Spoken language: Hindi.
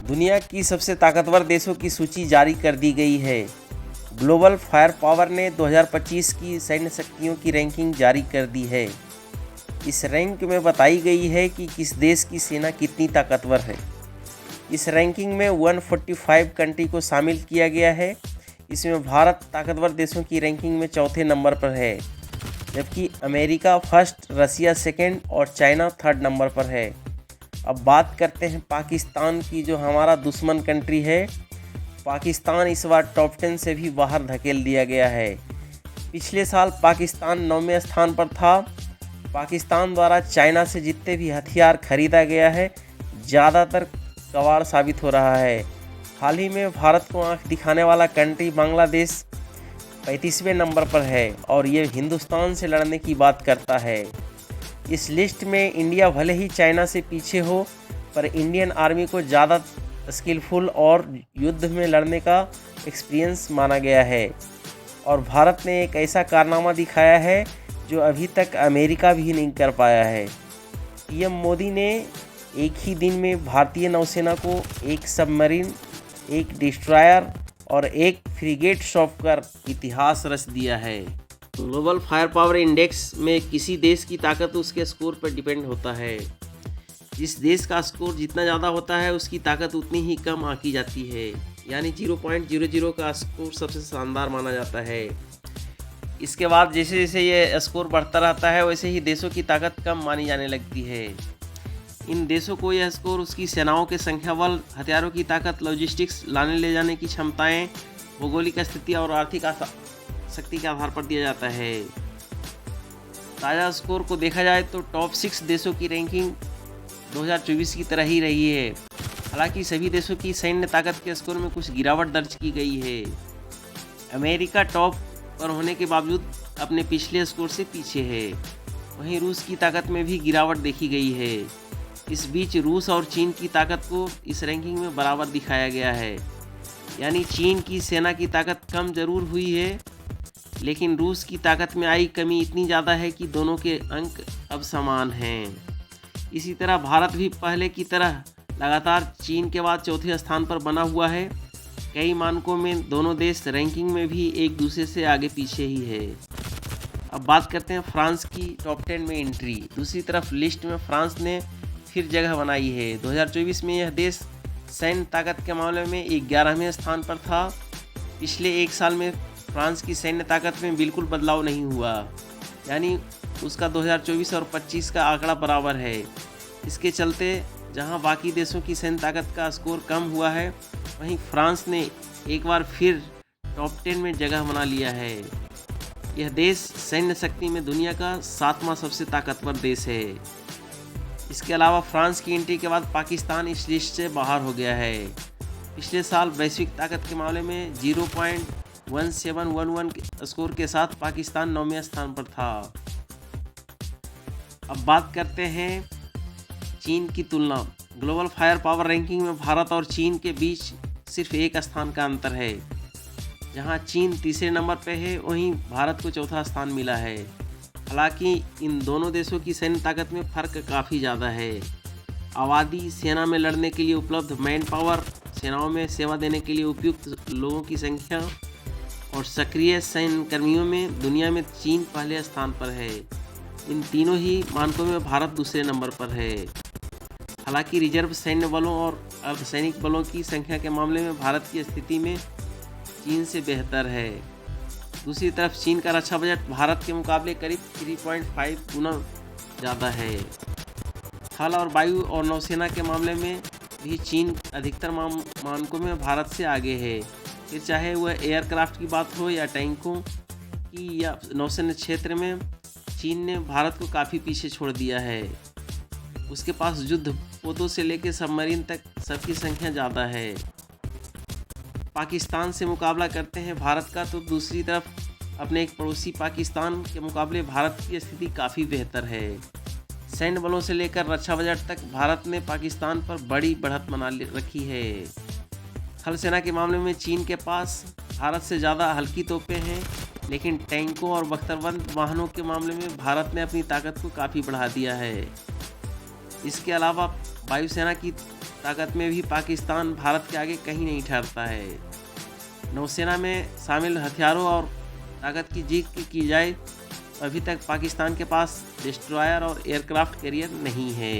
दुनिया की सबसे ताकतवर देशों की सूची जारी कर दी गई है। ग्लोबल फायर पावर ने 2025 की सैन्य शक्तियों की रैंकिंग जारी कर दी है। इस रैंक में बताई गई है कि किस देश की सेना कितनी ताकतवर है। इस रैंकिंग में 145 कंट्री को शामिल किया गया है। इसमें भारत ताकतवर देशों की रैंकिंग में चौथे नंबर पर है, जबकि अमेरिका फर्स्ट, रसिया सेकेंड और चाइना थर्ड नंबर पर है। अब बात करते हैं पाकिस्तान की, जो हमारा दुश्मन कंट्री है। पाकिस्तान इस बार टॉप 10 से भी बाहर धकेल दिया गया है। पिछले साल पाकिस्तान 9वें स्थान पर था। पाकिस्तान द्वारा चाइना से जितने भी हथियार खरीदा गया है, ज़्यादातर कबाड़ साबित हो रहा है। हाल ही में भारत को आंख दिखाने वाला कंट्री बांग्लादेश 35वें नंबर पर है और ये हिंदुस्तान से लड़ने की बात करता है। इस लिस्ट में इंडिया भले ही चाइना से पीछे हो, पर इंडियन आर्मी को ज़्यादा स्किलफुल और युद्ध में लड़ने का एक्सपीरियंस माना गया है। और भारत ने एक ऐसा कारनामा दिखाया है जो अभी तक अमेरिका भी नहीं कर पाया है। पीएम मोदी ने एक ही दिन में भारतीय नौसेना को एक सबमरीन, एक डिस्ट्रॉयर और एक फ्रिगेट सौंपकर इतिहास रच दिया है। ग्लोबल फायर पावर इंडेक्स में किसी देश की ताकत उसके स्कोर पर डिपेंड होता है। जिस देश का स्कोर जितना ज़्यादा होता है, उसकी ताकत उतनी ही कम आंकी जाती है। यानी 0.00 का स्कोर सबसे शानदार माना जाता है। इसके बाद जैसे जैसे ये स्कोर बढ़ता रहता है, वैसे ही देशों की ताकत कम मानी जाने लगती है। इन देशों को यह स्कोर उसकी सेनाओं के संख्या बल, हथियारों की ताकत, लॉजिस्टिक्स, लाने ले जाने की क्षमताएं, भौगोलिक स्थिति और आर्थिक शक्ति के आधार पर दिया जाता है। ताज़ा स्कोर को देखा जाए तो टॉप 6 देशों की रैंकिंग 2024 की तरह ही रही है। हालांकि सभी देशों की सैन्य ताकत के स्कोर में कुछ गिरावट दर्ज की गई है। अमेरिका टॉप पर होने के बावजूद अपने पिछले स्कोर से पीछे है। वहीं रूस की ताकत में भी गिरावट देखी गई है। इस बीच रूस और चीन की ताकत को इस रैंकिंग में बराबर दिखाया गया है। यानी चीन की सेना की ताकत कम जरूर हुई है, लेकिन रूस की ताकत में आई कमी इतनी ज़्यादा है कि दोनों के अंक अब समान हैं। इसी तरह भारत भी पहले की तरह लगातार चीन के बाद चौथे स्थान पर बना हुआ है। कई मानकों में दोनों देश रैंकिंग में भी एक दूसरे से आगे पीछे ही है। अब बात करते हैं फ्रांस की टॉप 10 में एंट्री। दूसरी तरफ लिस्ट में फ्रांस ने फिर जगह बनाई है। 2024 में यह देश सैन्य ताकत के मामले में 11वें स्थान पर था। पिछले एक साल में फ्रांस की सैन्य ताकत में बिल्कुल बदलाव नहीं हुआ, यानी उसका 2024 और 25 का आंकड़ा बराबर है। इसके चलते जहां बाकी देशों की सैन्य ताकत का स्कोर कम हुआ है, वहीं फ्रांस ने एक बार फिर टॉप 10 में जगह बना लिया है। यह देश सैन्य शक्ति में दुनिया का 7वां सबसे ताकतवर देश है। इसके अलावा फ्रांस की एंट्री के बाद पाकिस्तान इस लिस्ट से बाहर हो गया है। पिछले साल वैश्विक ताकत के मामले में 0.1711 के स्कोर के साथ पाकिस्तान 9वें स्थान पर था। अब बात करते हैं चीन की तुलना। ग्लोबल फायर पावर रैंकिंग में भारत और चीन के बीच सिर्फ एक स्थान का अंतर है। जहां चीन तीसरे नंबर पर है, वहीं भारत को चौथा स्थान मिला है। हालांकि इन दोनों देशों की सैन्य ताकत में फ़र्क काफ़ी ज़्यादा है। आबादी, सेना में लड़ने के लिए उपलब्ध मैन पावर, सेनाओं में सेवा देने के लिए उपयुक्त लोगों की संख्या और सक्रिय सैन्य कर्मियों में दुनिया में चीन पहले स्थान पर है। इन तीनों ही मानकों में भारत दूसरे नंबर पर है। हालांकि रिजर्व सैन्य बलों और अर्धसैनिक बलों की संख्या के मामले में भारत की स्थिति में चीन से बेहतर है। दूसरी तरफ चीन का रक्षा बजट भारत के मुकाबले करीब 3.5 गुना ज़्यादा है। थल और वायु और नौसेना के मामले में भी चीन अधिकतर मानकों में भारत से आगे है। फिर चाहे वह एयरक्राफ्ट की बात हो या टैंकों की या नौसेना क्षेत्र में, चीन ने भारत को काफ़ी पीछे छोड़ दिया है। उसके पास युद्ध पोतों से लेकर सबमरीन तक सबकी संख्या ज़्यादा है। पाकिस्तान से मुकाबला करते हैं भारत का, तो दूसरी तरफ अपने एक पड़ोसी पाकिस्तान के मुकाबले भारत की स्थिति काफ़ी बेहतर है। सैन्य बलों से लेकर रक्षा बजट तक भारत ने पाकिस्तान पर बड़ी बढ़त बना रखी है। थल सेना के मामले में चीन के पास भारत से ज़्यादा हल्की तोपें हैं, लेकिन टैंकों और बख्तरबंद वाहनों के मामले में भारत ने अपनी ताकत को काफ़ी बढ़ा दिया है। इसके अलावा वायुसेना की ताकत में भी पाकिस्तान भारत के आगे कहीं नहीं ठहरता है। नौसेना में शामिल हथियारों और ताकत की जिक्र की जाए, अभी तक पाकिस्तान के पास डिस्ट्रॉयर और एयरक्राफ्ट कैरियर नहीं है।